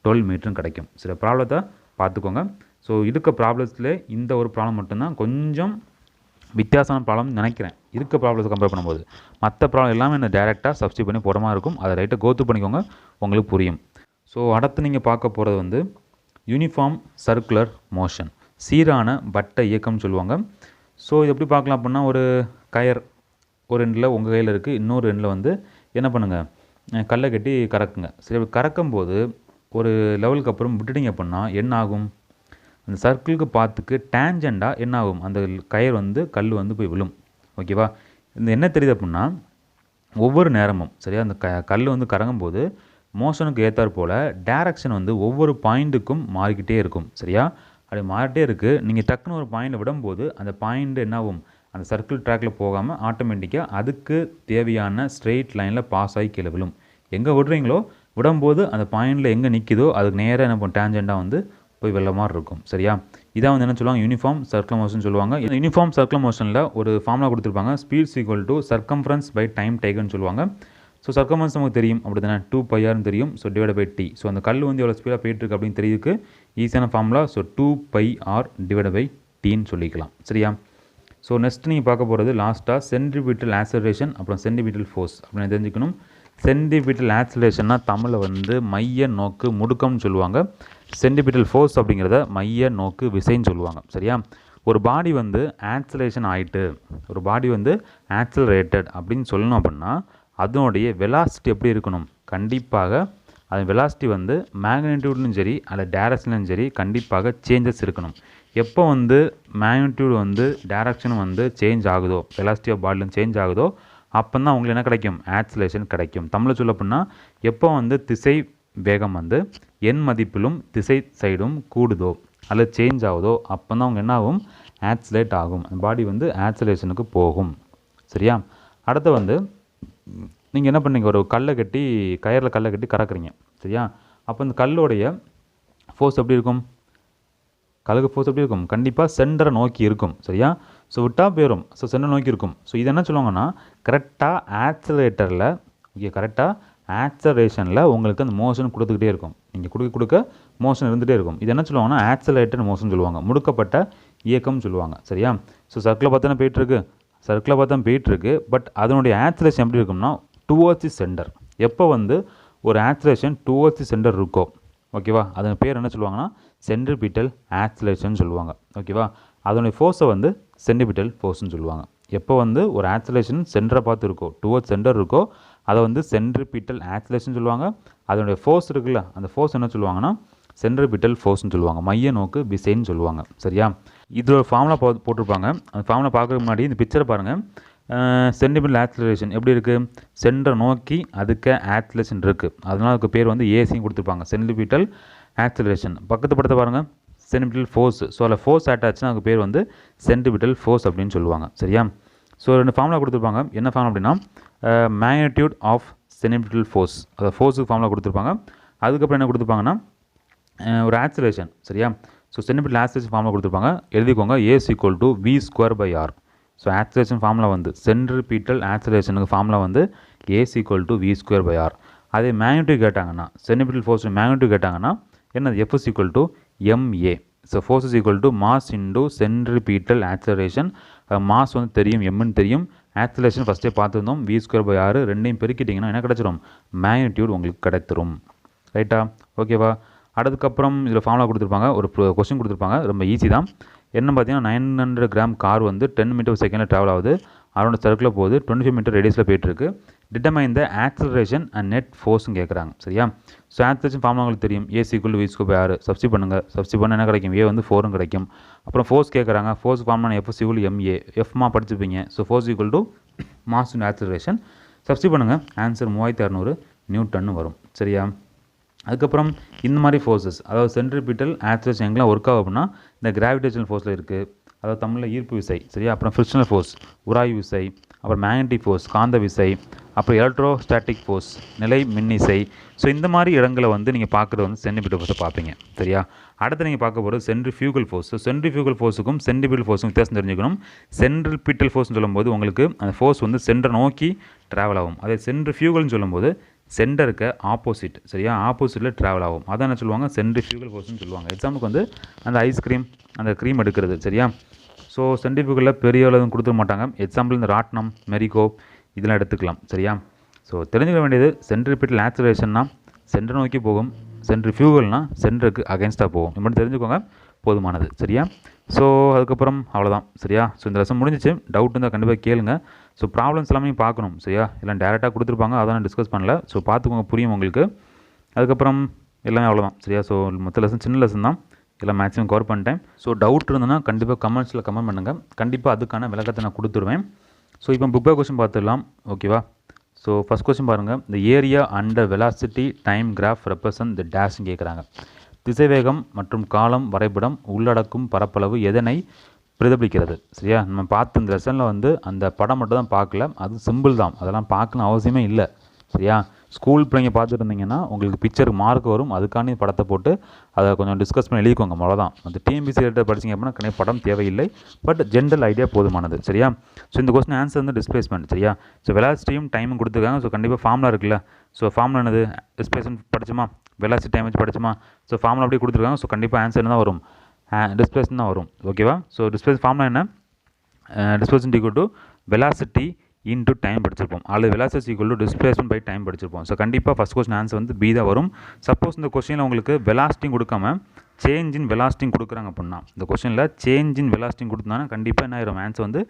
12 மீட்டர்னு கிடைக்கும். சில ப்ராப்ளத்தை பார்த்துக்கோங்க. ஸோ இருக்க ப்ராப்ளத்தில் இந்த ஒரு ப்ராப்ளம் மட்டும்தான் கொஞ்சம் வித்தியாசமான ப்ராப்ளம் நினைக்கிறேன் இருக்க ப்ராப்ளத்தை கம்பேர் பண்ணும்போது. மற்ற ப்ராப்ளம் எல்லாமே இந்த டேரெக்டாக சப்ஸ்டிட் பண்ணி போகிற மாதிரி இருக்கும். அதை ரைட்டாக கோத்து பண்ணிக்கோங்க, உங்களுக்கு புரியும். ஸோ அடுத்து நீங்கள் பார்க்க போகிறது வந்து யூனிஃபார்ம் சர்க்குலர் மோஷன், சீரான வட்ட இயக்கம்னு சொல்லுவாங்க. ஸோ இது எப்படி பார்க்கலாம் அப்படின்னா, ஒரு கயர் ஒரு எண்டில் உங்கள் கையில் இருக்குது, இன்னொரு எண்டில் வந்து என்ன பண்ணுங்கள், கல்லை கட்டி கறக்குங்க. சரி, கறக்கும்போது ஒரு லெவலுக்கு அப்புறம் விட்டுட்டிங்க அப்படின்னா என்ன ஆகும், அந்த சர்க்கிளுக்கு பார்த்துக்கு டேஞ்சண்டாக என்ன ஆகும், அந்த கயர் வந்து கல் வந்து போய் விழும். ஓகேவா. இந்த என்ன தெரியுது அப்படின்னா, ஒவ்வொரு நேரமும் சரியா அந்த கல் வந்து கறங்கும்போது மோஷனுக்கு ஏற்றாற் போல் டேரக்ஷன் வந்து ஒவ்வொரு பாயிண்ட்டுக்கும் மாறிக்கிட்டே இருக்கும். சரியா, அப்படி மாறிட்டே இருக்குது. நீங்கள் டக்குன்னு ஒரு பாயிண்டை விடும்போது அந்த பாயிண்ட் என்ன ஆகும், அந்த சர்க்கிள் ட்ராக்கில் போகாமல் ஆட்டோமேட்டிக்காக அதுக்கு தேவையான ஸ்ட்ரெயிட் லைனில் பாஸ் ஆகி கீழே விழும். எங்கே விடுறீங்களோ விடும்போது அந்த பாயிண்டில் எங்கே நிற்கிதோ அதுக்கு நேராக என்ன பண்ணும், டேஞ்சண்டாக வந்து போய் வெள்ள மாதிரி இருக்கும். சரியா, இதான் வந்து என்ன சொல்லுவாங்க, யூனிஃபார்ம் சர்க்குலர் மோஷன் சொல்லுவாங்க. இந்த யூனிஃபார்ம் சர்க்குலர் மோஷனில் ஒரு ஃபார்முலா கொடுத்துருப்பாங்க, speed = circumference by time taken சொல்லுவாங்க. ஸோ சர்க்கம்ஃபரன்ஸ் நமக்கு தெரியும் அப்படி தானே, 2πrன்னு தெரியும். So /t. ஸோ அந்த கல் வந்து எவ்வளோ ஸ்பீடாக போயிட்டுருக்கு அப்படின்னு தெரியுதுக்கு ஈஸியான ஃபார்முலா. ஸோ 2πr/tன்னு சொல்லிக்கலாம். சரியா. ஸோ நெக்ஸ்ட் நீங்கள் பார்க்க போகிறது லாஸ்ட்டாக சென்ட்ரிபியூட்டல் ஆக்சலரேஷன் அப்புறம் சென்ட்ரிபியூட்டல் ஃபோர்ஸ் அப்படின்னு தெரிஞ்சுக்கணும். சென்ட்ரிபியூட்டல் ஆக்சலரேஷன்னா தமிழில் வந்து மைய நோக்கு முடுக்கம்னு சொல்லுவாங்க. சென்ட்ரிபியூட்டல் ஃபோர்ஸ் அப்படிங்கிறத மைய நோக்கு விசைன்னு சொல்லுவாங்க. சரியா, ஒரு பாடி வந்து ஆக்சலரேஷன் ஆகிட்டு, ஒரு பாடி வந்து ஆக்சலரேட்டட் அப்படின்னு சொல்லணும் அப்படின்னா அதனுடைய வெலாசிட்டி எப்படி இருக்கணும், கண்டிப்பாக அது வெலாசிட்டி வந்து மேக்னிடியூட்லையும் சரி அல்ல டேரக்ஷன்லையும் சரி கண்டிப்பாக சேஞ்சஸ் இருக்கணும். எப்போ வந்து மேக்னிடியூட் வந்து டேரக்ஷன் வந்து சேஞ்ச் ஆகுதோ, வெலாசிட்டி ஆஃப் பாடியில் சேஞ்ச் ஆகுதோ அப்போ தான் உங்களுக்கு என்ன கிடைக்கும், ஆக்சலரேஷன் கிடைக்கும். தமிழில் சொல்ல அப்படின்னா எப்போ வந்து திசை வேகம் வந்து என் மதிப்பிலும் திசை சைடும் கூடுதோ அல்லது சேஞ்ச் ஆகுதோ அப்போ தான் அவங்க என்ன ஆகும், ஆக்சலேட் ஆகும், அந்த பாடி வந்து ஆக்சலேஷனுக்கு போகும். சரியா. அடுத்து வந்து நீங்கள் என்ன பண்ணீங்க, ஒரு கல்லை கட்டி கயரில் கல்லை கட்டி கறக்குறீங்க. சரியா, அப்போ இந்த கல்லோடைய ஃபோர்ஸ் எப்படி இருக்கும், கழுகு ஃபோர்ஸ் எப்படி இருக்கும், கண்டிப்பாக சென்டரை நோக்கி இருக்கும். சரியா, ஸோ விட்டால் போயிடும். ஸோ சென்டர் நோக்கி இருக்கும். ஸோ இது என்ன சொல்லுவாங்கன்னா கரெக்டாக ஆக்சலரேட்டரில், ஓகே, கரெக்டாக ஆக்சலரேஷனில் உங்களுக்கு அந்த மோஷன் கொடுத்துக்கிட்டே இருக்கும். நீங்கள் கொடுக்க மோஷன் இருந்துகிட்டே இருக்கும். இது என்ன சொல்லுவாங்கன்னா ஆக்சலரேட்டட் மோஷன் சொல்லுவாங்க, முடுக்கப்பட்ட இயக்கம் சொல்லுவாங்க. சரியா, ஸோ சர்க்கிளை பார்த்தா போயிட்டுருக்கு, சர்க்கிளை பார்த்தா போயிட்டுருக்கு. பட் அதனுடைய ஆக்சலேஷன் எப்படி இருக்கும்னா டுவர்ட்ஸ் தி சென்டர். எப்போ வந்து ஒரு ஆக்சலேஷன் டுவர்ட்ஸ் தி சென்டர் இருக்கோ, ஓகேவா, அதன் பேர் என்ன சொல்லுவாங்கன்னா சென்ட்ரிபியூட்டல் ஆக்சலேஷன் சொல்லுவாங்க. ஓகேவா, அதனுடைய ஃபோர்ஸை வந்து சென்ட்ரிபியூட்டல் ஃபோர்ஸ்னு சொல்லுவாங்க. எப்போ வந்து ஒரு ஆக்சலேஷன் சென்டரை பார்த்து இருக்கோ, டுவர்ட்ஸ் சென்டர் இருக்கோ அதை வந்து சென்ட்ரிபியூட்டல் ஆக்சலேஷன் சொல்லுவாங்க. அதனுடைய ஃபோர்ஸ் இருக்குல்ல, அந்த ஃபோர்ஸ் என்ன சொல்லுவாங்கன்னா சென்ட்ரிபியூட்டல் ஃபோர்ஸ்னு சொல்லுவாங்க, மைய நோக்கு விசைன்னு சொல்லுவாங்க. சரியா, இது ஒரு ஃபார்முலா போட்டிருப்பாங்க. அந்த ஃபார்முலா பார்க்குறதுக்கு முன்னாடி இந்த பிக்சரை பாருங்கள். சென்ட்ரிபியூட்டல் ஆக்சலரேஷன் எப்படி இருக்குது, சென்டரை நோக்கி அதுக்கு ஆக்சலேஷன் இருக்குது, அதனால் அதுக்கு பேர் வந்து ஏசின்னு கொடுத்துருப்பாங்க, சென்ட்ரிபியூட்டல் ஆக்சலரேஷன். பக்கத்து படத்தை பாருங்கள், சென்ட்ரிபியூட்டல் ஃபோர்ஸ். ஸோ அதில் ஃபோர்ஸ் ஆட் ஆச்சுன்னா அதுக்கு பேர் வந்து சென்ட்ரிபியூட்டல் ஃபோர்ஸ் அப்படின்னு சொல்லுவாங்க. சரியா, ஸோ 2 ஃபார்முலா கொடுத்துருப்பாங்க. என்ன ஃபார்முலா அப்படின்னா மேக்னிடியூட் ஆஃப் சென்ட்ரிபியூட்டல் ஃபோர்ஸ், அதை ஃபோர்ஸுக்கு ஃபார்முலா கொடுத்துருப்பாங்க. அதுக்கப்புறம் என்ன கொடுத்துருப்பாங்கன்னா ஒரு ஆக்சலரேஷன். சரியா, ஸோ சென்ட்ரிபியூட்டல் ஆக்சலரேஷன் ஃபார்முலா கொடுத்துருப்பாங்க, எழுதிக்கோங்க. A = v²/r. So acceleration formula வந்து சென்ட்ரிபியூட்டல் ஆக்சலரேஷனுக்கு ஃபார்முலா வந்து A = v²/r. அதே மேக்னிடியூட் கேட்டாங்கன்னா, சென்ட்ரிபியூட்டல் ஃபோர்ஸ் மேக்னிடியூட் கேட்டாங்கன்னா என்னது, F = ma. So force mass into centripetal acceleration. Mass வந்து தெரியும், எம்னு தெரியும். ஆக்சலரேஷன் ஃபஸ்ட்டே பார்த்துருந்தோம், v²/r. ரெண்டையும் பெருக்கிட்டிங்கன்னா என்ன கிடச்சிரும், மேக்னிடியூட் உங்களுக்கு கிடைத்திரும். ரைட்டா, ஓகேவா. அதுக்கப்புறம் இதில் ஃபார்முலா கொடுத்துருப்பாங்க, ஒரு கொஸ்டின் கொடுத்துருப்பாங்க, ரொம்ப ஈஸி தான். என்ன பார்த்தீங்கன்னா 900 கிராம் கார் வந்து 10 மீட்டர் செகண்டில் ட்ராவல் ஆகுது, அரௌண்ட் சர்க்கிளில் போகுது, 25 மீட்டர் ரேடியஸில் போயிட்டுருக்கு. Determine the acceleration and net ஃபோர்ஸ்னு கேட்குறாங்க. சரியா? ஸோ ஆக்சலரேஷன் ஃபார்முலா உங்களுக்கு தெரியும், A=v²/r. சப்ஸ்டிட் பண்ணுங்கள், சப்ஸ்டிட் பண்ணால் என்ன கிடைக்கும், A வந்து 4 கிடைக்கும். அப்புறம் ஃபோர்ஸ் கேட்குறாங்க, ஃபோர்ஸ் ஃபார்முலா F=ma, Fமா படிச்சுப்பீங்க. So force = mass into acceleration. Substitute பண்ணுங்கள், ஆன்சர் 3600 நியூட்டன் வரும். சரியா? அதுக்கப்புறம் இந்த மாதிரி ஃபோர்ஸஸ், அதாவது சென்ட்ரிபிட்டல் ஆக்சலரேஷன் எங்கெல்லாம் ஒர்க் ஆகும் அப்படின்னா இந்த கிராவிடேஷனல் ஃபோர்ஸில் இருக்குது, அதாவது தமிழில் ஈர்ப்பு விசை. சரியா? அப்புறம் ஃப்ரிக்ஷனல் ஃபோர்ஸ் உராய்வு விசை, அப்புறம் மேக்னெட்டிக் ஃபோர்ஸ் காந்த விசை, அப்புறம் எலக்ட்ரோஸ்டாட்டிக் ஃபோர்ஸ் நிலை மின்னிசை. ஸோ இந்த மாதிரி இடங்களை வந்து நீங்கள் பார்க்குறது வந்து சென்ட்ரிபிட்டல் ஃபோர்ஸை பார்ப்பீங்க. சரியா? அடுத்து நீங்கள் பார்க்க போகிறது சென்ட்ரிஃபியூகல் ஃபோர்ஸ். ஸோ சென்ட்ரிஃபியூகல் ஃபோர்ஸுக்கும் சென்ட்ரிபிட்டல் ஃபோர்ஸுக்கும் வித்தியாசம் தெரிஞ்சுக்கணும். சென்ட்ரிபிட்டல் ஃபோர்ஸ்னு சொல்லும்போது உங்களுக்கு அந்த ஃபோர்ஸ் வந்து சென்டரை நோக்கி ட்ராவல் ஆகும். அதே சென்ட்ரிஃபியூகல்னு சொல்லும்போது சென்டருக்கு ஆப்போசிட், சரியா, ஆப்போசிட்டில் ட்ராவல் ஆகும். அதான் என்ன சொல்லுவாங்க, சென்ட்ரிஃபியூகல் ஃபோர்ஸ்னு சொல்லுவாங்க. எக்ஸாம்பிளுக்கு வந்து அந்த ஐஸ்கிரீம், அந்த க்ரீம் எடுக்கிறது. சரியா? ஸோ சென்ட்ரிஃபியூகலில் பெரிய அளவு கொடுத்துட மாட்டாங்க. எக்ஸாம்பிள் இந்த ராட்னம், மெரிகோ இதெல்லாம் எடுத்துக்கலாம். சரியா? ஸோ தெரிஞ்சுக்க வேண்டியது சென்ட்ரிபிட்டல் ஆக்சலரேஷன்னா சென்டர் நோக்கி போகும், சென்ட்ரிஃபியூகல்னால் சென்டருக்கு அகேன்ஸ்டாக போகும். இப்படி தெரிஞ்சுக்கோங்க, போதுமானது. சரியா? ஸோ அதுக்கப்புறம் அவ்வளோதான். சரியா? ஸோ இந்த லெசன் முடிஞ்சிச்சு. டவுட் இருந்தால் கண்டிப்பாக கேளுங்க. ஸோ ப்ராப்ளம்ஸ் எல்லாமே பார்க்கணும். சரியா? எல்லாம் டேரெக்டாக கொடுத்துருப்பாங்க, அதான் நான் டிஸ்கஸ் பண்ணல. ஸோ பார்த்துக்கோங்க, புரியும் உங்களுக்கு. அதுக்கப்புறம் எல்லாமே அவ்வளோதான். சரியா? ஸோ மொத்த லெசன் சின்ன லெசன் தான், எல்லாம் மேக்ஸிமம் கவர் பண்ணிட்டேன். ஸோ டவுட் இருந்ததுன்னா கண்டிப்பாக கமெண்ட்ஸில் கமெண்ட் பண்ணுங்கள், கண்டிப்பாக அதுக்கான விளக்கத்தை நான் கொடுத்துருவேன். ஸோ இப்போ புக் பை கொஸ்டின் பார்த்துடலாம். ஓகேவா? ஸோ ஃபஸ்ட் கொஸ்டின் பாருங்கள், இந்த area under velocity time graph represent the டேஷ்னு கேட்குறாங்க. திசைவேகம் மற்றும் காலம் வரைபடம் உள்ளடக்கும் பரப்பளவு எதனை பிரதிபலிக்கிறது? சரியா? நம்ம பார்த்து இந்த லெசனில் வந்து அந்த படம் மட்டும் தான் பார்க்கல, அது சிம்பிள் தான், அதெல்லாம் பார்க்கணும் அவசியமே இல்லை. சரியா? ஸ்கூல் பிள்ளைங்க பார்த்துட்டு இருந்தீங்கன்னா உங்களுக்கு பிக்சருக்கு மார்க் வரும், அதுக்காண்டி படத்தை போட்டு அதை கொஞ்சம் டிஸ்கஸ் பண்ணி எழுதிக்கோங்க, அவ்வளோதான். அந்த டிஎம்பிசி ரிலேட்டட் படிச்சிங்க அப்படின்னா கண்டிப்பாக படம் தேவையில்லை, பட் ஜென்ரல் ஐடியா போதுமானது. சரியா? ஸோ இந்த கொஸ்டின் ஆன்சர் வந்து டிஸ்பிளேஸ்மெண்ட். சரியா? ஸோ வெலாசிட்டியும் டைமும் கொடுத்துருக்காங்க. ஸோ கண்டிப்பாக ஃபார்முலா இருக்குல்ல, ஸோ ஃபார்முலா என்னது, டிஸ்பிளேஸ்மெண்ட் படிச்சுமா, வெலாசிட்டி டைம் வச்சு படிச்சுமா, ஸோ ஃபார்முலா அப்படியே கொடுத்துருக்காங்க. ஸோ கண்டிப்பாக ஆன்சர் தான் வரும், டிஸ்பிளேஸ்மெண்ட் தான் வரும். ஓகேவா? ஸோ டிஸ்பிளேஸ் ஃபார்முலா என்ன, displacement equal to velocity into time படிச்சிருப்போம், அல்லது velocity equal to displacement by time படிச்சிருப்போம். ஸோ கண்டிப்பாக ஃபஸ்ட் கொஸ்டின் ஆன்சர் வந்து பி தான் வரும். சப்போஸ் இந்த கொஸ்டினில் உங்களுக்கு வெலாசிட்டியும் கொடுக்காம சேஞ்ச் இன் வெலாசிட்டியும் கொடுக்குறாங்க அப்படின்னா, இந்த கொஸ்டினில் சேஞ்ச் இன் வெலாசிட்டியும் கொடுத்தாங்கன்னா கண்டிப்பாக என்ன ஆயிரும், ஆன்சர் வந்து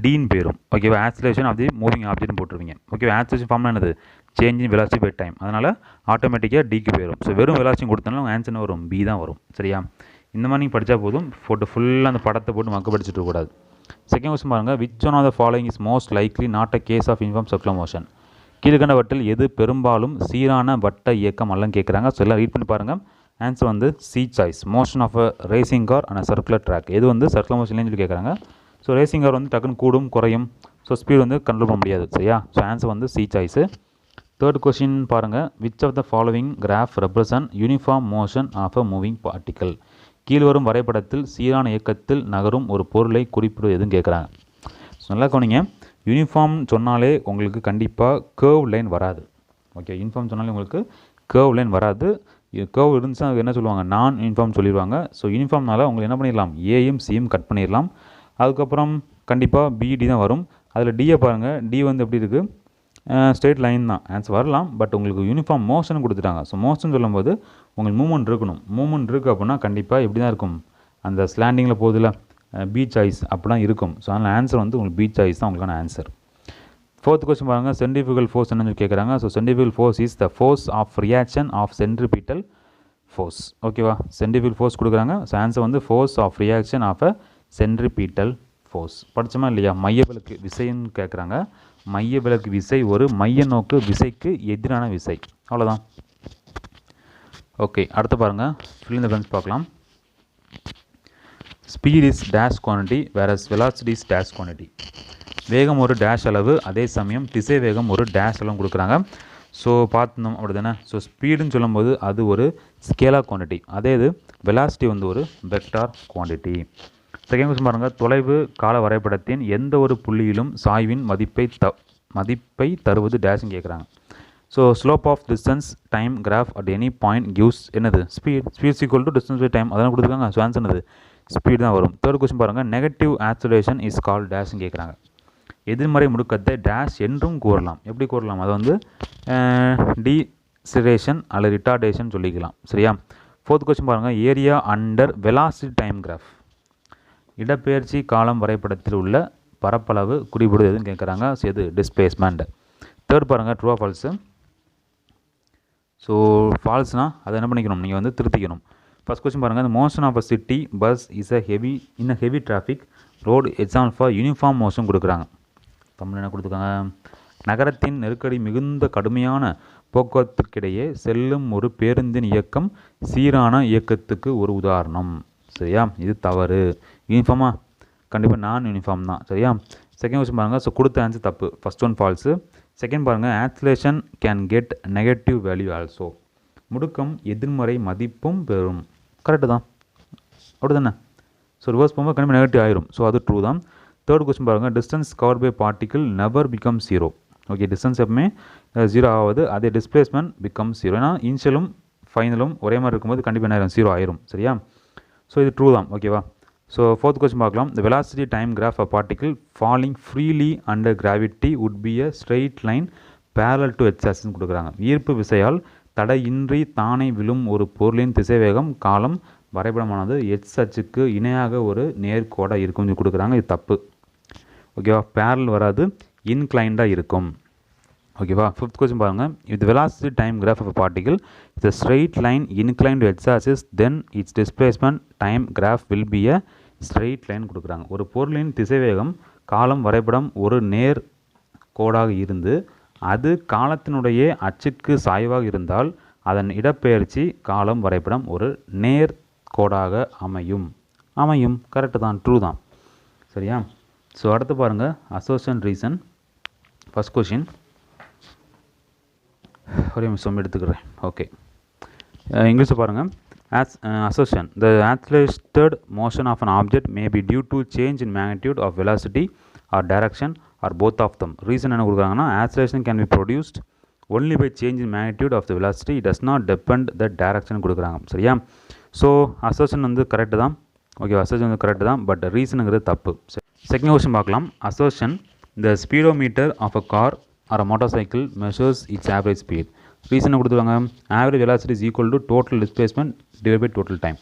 டீன் போயிடும். ஓகேவா? ஆக்சிலேஷன் ஆஃப் தி மூவிங் ஆப்ஜெக்ட்னு போட்டுருவீங்க. ஓகேவா? ஆக்சிலேஷன் ஃபார்முலா என்னது, change in velocity by time, அதனால் ஆட்டோமேட்டிக்காக டிக்கு போயிடும். ஸோ வெறும் வெலாசிட்டி கொடுத்தாலும் ஆன்சர் என்ன வரும், பி தான் வரும். சரியா? இந்த மாதிரி நீங்கள் படித்தா போதும், போட்டு ஃபுல்லாக அந்த படத்தை போட்டு மக்க படிச்சுட்டு இருக்கக்கூடாது. செகண்ட் கொஸ்டின் பாருங்கள், which one of the following is most likely not a case of uniform circular motion? கீழ்கண்டவற்றில் எது பெரும்பாலும் சீரான வட்ட இயக்கம் அல்லன்னு கேட்குறாங்க. ஸோ எல்லாம் ரீட் பண்ணி பாருங்கள். ஆன்சர் வந்து C choice, motion of a racing car and circular track. எது வந்து சர்க்குலர் மோஷன்லேன்னு சொல்லி கேட்குறாங்க. ஸோ ரேசிங் கார் வந்து டக்குன்னு கூடும் குறையும், ஸோ ஸ்பீட் வந்து கண்ட்ரோல் பண்ண முடியாது. சரியா? ஸோ ஆன்சர் வந்து சி சாய்ஸு. தேர்ட் கொஸ்டின் பாருங்கள், which of the following graph represent uniform motion of a moving particle? கீழ்வரும் வரைபடத்தில் சீரான இயக்கத்தில் நகரும் ஒரு பொருளை குறிப்பிடுவது எதுன்னு கேட்குறாங்க. ஸோ நல்லா கவனிங்க, யூனிஃபார்ம் சொன்னாலே உங்களுக்கு கண்டிப்பாக கேர்வ் லைன் வராது. ஓகே, யூனிஃபார்ம் சொன்னாலே உங்களுக்கு கேர்வ் லைன் வராது. கேர்வ் இருந்துச்சுன்னா அதுக்கு என்ன சொல்லுவாங்க, நான் யூனிஃபார்ம் சொல்லிடுவாங்க. ஸோ யூனிஃபார்ம்னால உங்களுக்கு என்ன பண்ணிடலாம், ஏயும் சியும் கட் பண்ணிடலாம். அதுக்கப்புறம் கண்டிப்பாக பிடி தான் வரும். அதில் டியை பாருங்கள், டி வந்து எப்படி இருக்குது, ஸ்ட்ரெயிட் லைன் தான், ஆன்சர் வரலாம். பட் உங்களுக்கு யூனிஃபார்ம் மோஷன் கொடுத்துட்டாங்க. ஸோ மோஷன் சொல்லும்போது உங்களுக்கு மூவ்மெண்ட் இருக்கணும். மூவ்மெண்ட் இருக்குது அப்படின்னா கண்டிப்பாக எப்படி தான் இருக்கும், அந்த ஸ்லாண்டிங்கில் போதில் பி சாய்ஸ் அப்படி தான் இருக்கும். ஸோ அதனால் ஆன்சர் வந்து உங்களுக்கு பி சாய்ஸ் தான் உங்களுக்கான ஆன்சர். ஃபோர்த் கொஸ்டின் பாருங்கள், சென்ட்ரிஃபியூகல் ஃபோர்ஸ் என்னன்னு கேட்குறாங்க. So centrifugal force is the force of reaction of centripetal force. ஓகேவா? சென்ட்ரிஃபியூகல் ஃபோர்ஸ் கொடுக்குறாங்க. ஸோ ஆன்சர் வந்து force of reaction of a centripetal force. படித்தோமா இல்லையா? மையவிலக்கு விசைன்னு கேட்குறாங்க. மையவிலக்கு விசை ஒரு மைய நோக்கு விசைக்கு எதிரான விசை, அவ்வளோதான். ஓகே, அடுத்து பாருங்கள், ஃபில் இன் தி பிளாங்க்ஸ் பார்க்கலாம். Speed is dash quantity various velocity is dash quantity. வேகம் ஒரு டேஷ் அளவு, அதே சமயம் திசை வேகம் ஒரு டேஷ் அளவு கொடுக்குறாங்க. ஸோ பார்த்துனோம் அப்படி தானே. ஸோ ஸ்பீடுன்னு சொல்லும்போது அது ஒரு ஸ்கேலார் குவான்டிட்டி, அதே இது வெலாசிட்டி வந்து ஒரு வெக்டார் குவான்டிட்டி. செகண்ட் கொஸ்டின் பாருங்கள், தொலைவு கால வரைபடத்தின் எந்த ஒரு புள்ளியிலும் சாய்வின் மதிப்பை தருவது டேஷ்னு கேட்குறாங்க. So slope of distance time graph at any point gives என்னது, speed equal to distance by time, அதெல்லாம் கொடுத்துருக்காங்க. ஸோ ஆன்சர் என்னது, ஸ்பீட் தான் வரும். தேர்ட் கொஸ்டின் பாருங்கள், நெகட்டிவ் ஆக்சலரேஷன் இஸ் கால் டேஷ்னு கேட்குறாங்க. எதிர்மறை முடுக்கத்தை டேஷ் என்றும் கூறலாம். எப்படி கூறலாம், அதை வந்து டீசிரேஷன் அல்லது ரிட்டார்டேஷன் சொல்லிக்கலாம். சரியா? 4th கொஸ்டின் பாருங்கள், area under velocity time graph. இடப்பெயர்ச்சி காலம் வரைபடத்தில் உள்ள பரப்பளவு குறிப்பிடுவது எதுன்னு கேட்குறாங்க. ஸோ எது டிஸ்பிளேஸ்மெண்ட். 3rd பாருங்கள், ட்ரூ ஆர் ஃபால்ஸு. ஸோ ஃபால்ஸ்னால் அதை என்ன பண்ணிக்கணும், நீங்கள் வந்து திருத்திக்கணும். ஃபஸ்ட் கொஸ்டின் பாருங்கள், the motion of a city bus is a heavy in a heavy traffic road example for uniform motion கொடுக்குறாங்க. தமிழ் என்ன கொடுத்துருக்காங்க, நகரத்தின் நெருக்கடி மிகுந்த கடுமையான போக்குவரத்துக்கிடையே செல்லும் ஒரு பேருந்தின் இயக்கம் சீரான இயக்கத்துக்கு ஒரு உதாரணம். சரியா, இது தவறு. யூனிஃபார்மாக கண்டிப்பாக நான் யூனிஃபார்ம் தான். சரியா. செகண்ட் கொஸ்டின் பாருங்கள், ஸோ கொடுத்த ஆன்சர் தப்பு. First one falls. செகண்ட் பாருங்கள், oscillation can get negative value also. முடுக்கம் எதிர்மறை மதிப்பும் பெறும். கரெக்டு தான், அப்படி தானே. ஸோ ரிவர்ஸ் போகும்போது கண்டிப்பாக நெகட்டிவ் ஆயிரும். ஸோ அது ட்ரூ தான். தேர்ட் கொஸ்டின் பாருங்கள், distance cover by particle never become zero. Okay, distance எப்பவுமே ஜீரோ ஆகாது, அதே டிஸ்பிளேஸ்மெண்ட் பிகம் ஜீரோ. ஏன்னா இனிஷியலும் ஃபைனலும் ஒரே மாதிரி இருக்கும்போது கண்டிப்பாக என்ன ஆயிரும், ஜீரோ ஆயிரும். சரியா. ஸோ இது ட்ரூ தான். ஓகேவா. ஸோ ஃபோர்த் கொஸ்டின் பார்க்கலாம், the velocity time graph a particle falling freely under gravity would be a straight line parallel to X ஆக்சிஸ்னு கொடுக்குறாங்க. ஈர்ப்பு விசையால் தடையின்றி தானே விழும் ஒரு பொருளின் திசைவேகம் காலம் வரைபடமானது எக்ஸ் அச்சுக்கு இணையாக ஒரு நேர்கோடாக இருக்கும்னு கொடுக்குறாங்க. இது தப்பு. ஓகேவா, பேரல் வராது, இன்க்ளைண்டாக இருக்கும். ஓகேவா. ஃபிஃப்த் கொஸ்டின் பாருங்கள், with velocity time graph of particle it's a straight line inclined to x axis then its displacement time graph will be a straight line கொடுக்குறாங்க. ஒரு பொருளின் திசைவேகம் காலம் வரைபடம் ஒரு நேர் கோடாக இருந்து அது காலத்தினுடைய அச்சுக்கு சாய்வாக இருந்தால் அதன் இடப்பெயர்ச்சி காலம் வரைபடம் ஒரு நேர் கோடாக அமையும். கரெக்டு தான், ட்ரூ தான். சரியா. ஸோ அடுத்து பாருங்கள், அசோசியேஷன் ரீசன். ஃபஸ்ட் கொஷின் ஒரே நிமிஷம் எடுத்துக்கிறேன். ஓகே, இங்கிலீஷில் பாருங்கள். Assertion, the accelerated motion of an object may be due to change in magnitude of velocity or direction or both of them. Reason என்ன கொடுக்குறாங்கன்னா, acceleration can be produced only by change in magnitude of the velocity, it does not depend the direction கொடுக்குறாங்க. சரியா. So assertion வந்து correct தான். Okay, assertion வந்து correct தான், but ரீசனுங்கிறது தப்பு. Second question பார்க்கலாம். Assertion, the speedometer of a car or a motorcycle measures its average speed. ரீசனை கொடுத்துருவாங்க, average velocity is equal to total displacement divide by total time.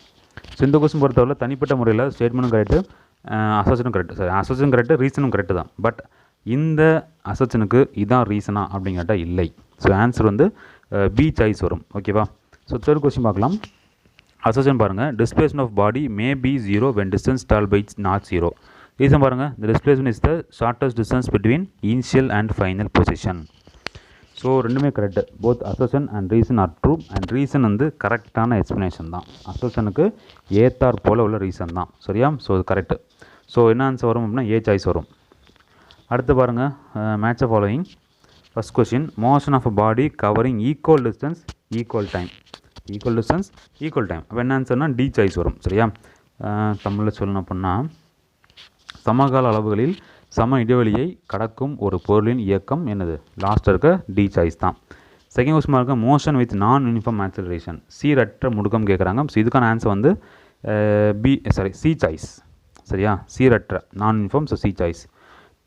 So இந்த question பொறுத்தவரை தனிப்பட்ட முறையில் ஸ்டேட்மெண்ட்டும் கரெக்டு, அசர்ஷனும் கரெக்டு. சரி, அசர்ஷனும் கரெக்டு, ரீசனும் கரெக்டு தான். பட் இந்த அசர்ஷனுக்கு இதான் ரீசனா அப்படிங்கிட்ட இல்லை. ஸோ ஆன்சர் வந்து பி சாய்ஸ் வரும். ஓகேவா. ஸோ தேர்ட் கொஸ்டின் பார்க்கலாம். அசர்ஷன் பாருங்கள், displacement of body may be zero when distance tall by not zero. Reason பாருங்கள், the displacement is the shortest distance between initial and final position. So ரெண்டுமே correct. Both assertion and reason are true. And reason வந்து கரெக்டான explanation தான். அசர்ஷனுக்கு ஏத்தார் போல் உள்ள reason தான். சரியா. So இது correct. So என்ன ஆன்சர் வரும் அப்படின்னா ஏ சாய்ஸ் வரும். அடுத்து பாருங்கள், match of following. First question, motion of a body covering equal distance equal time. Equal distance equal time. அப்போ என்ன ஆன்சர்னால் டி சாய்ஸ் வரும். சரியா. தமிழில் சொல்லணும் அப்படின்னா, சமகால அளவுகளில் சம இடைவெளியை கடக்கும் ஒரு பொருளின் இயக்கம் என்னது, லாஸ்ட் இருக்க டி சாய்ஸ் தான். செகண்ட் கொஸ்டின் இருக்க மோஷன் வித் நான் யூனிஃபார்ம் ஆக்சிலரேஷன், சீரற்ற முடுக்கம் கேட்குறாங்க. ஸோ இதுக்கான ஆன்சர் வந்து சி சாய்ஸ். சரியா, சீரற்ற நான் uniform. So C choice.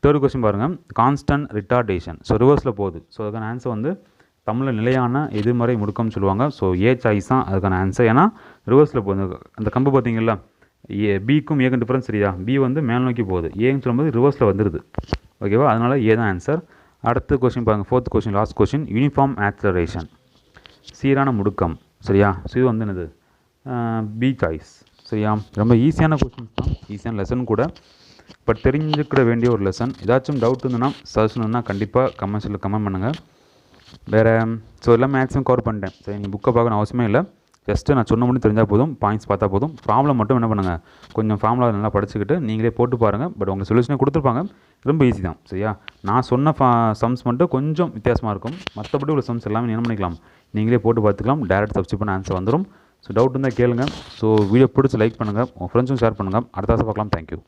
Third question பாருங்கள், கான்ஸ்டன்ட் ரிட்டார்டேஷன். ஸோ ரிவர்ஸில் போகுது. ஸோ அதுக்கான ஆன்சர் வந்து தமிழில் நிலையான எதிர்மறை முடுக்கம்னு சொல்லுவாங்க. ஸோ ஏ சாய்ஸ் தான் அதுக்கான ஆன்சர். ஏன்னா ரிவர்ஸில் போகுது. அந்த கம்பு பார்த்தீங்களா, பிக்கும் ஏக்கும் டிஃப்ரென்ஸ். சரியா. பி வந்து மேல் நோக்கி போகுது, ஏன்னு சொல்லும்போது ரிவர்ஸில் வந்துடுது. ஓகேவா. அதனால் ஏ தான் ஆன்சர். அடுத்த கொஸ்டின் பாருங்கள், fourth question, last question, uniform acceleration, சீரான முடுக்கம். சரியா. ஸோ இது வந்து என்னது, பி சாய்ஸ். சரியா. ரொம்ப ஈஸியான கொஸ்டின்ஸ் தான், ஈஸியான லெசன் கூட. பட் தெரிஞ்சுக்கிட வேண்டிய ஒரு லெசன். ஏதாச்சும் டவுட் இருந்ததுன்னா சஜஷன் இருந்தால் கண்டிப்பாக கமெண்ட்ஸில் கமெண்ட் பண்ணுங்கள். வேறு ஸோ எல்லாம் மேக்ஸிமம் கவர் பண்ணிட்டேன். சரி, நீங்கள் புக்கை பார்க்கணும் அவசியமே இல்லை. ஜஸ்ட்டு நான் சொன்ன மட்டும் தெரிஞ்சால் போதும், பாயிண்ட்ஸ் பார்த்தா போதும். ஃபார்முலா மட்டும் என்ன பண்ணுங்கள், கொஞ்சம் ஃபார்முலா நல்லா படிச்சுக்கிட்டு நீங்களே போட்டு பாருங்கள். பட் உங்களுக்கு சொல்யூஷனே கொடுத்துருப்பாங்க, ரொம்ப ஈஸி தான். சரியா. நான் சொன்ன சம்ஸ் மட்டும் கொஞ்சம் வித்தியாசமாக இருக்கும். மற்றபடி உள்ள சம்ஸ் எல்லாமே என்ன பண்ணிக்கலாம், நீங்களே போட்டு பார்த்துக்கலாம். டேரக்ட் சப்ஸ்டிட் பண்ண ஆன்சர் வந்துடும். ஸோ டவுட் இருந்தால் கேளுங்க. ஸோ வீடியோ பிடிச்சி லைக் பண்ணுங்கள், உங்கள் ஃப்ரெண்ட்ஸும் ஷேர் பண்ணுங்கள். அடுத்த பார்க்கலாம். தேங்க்யூ.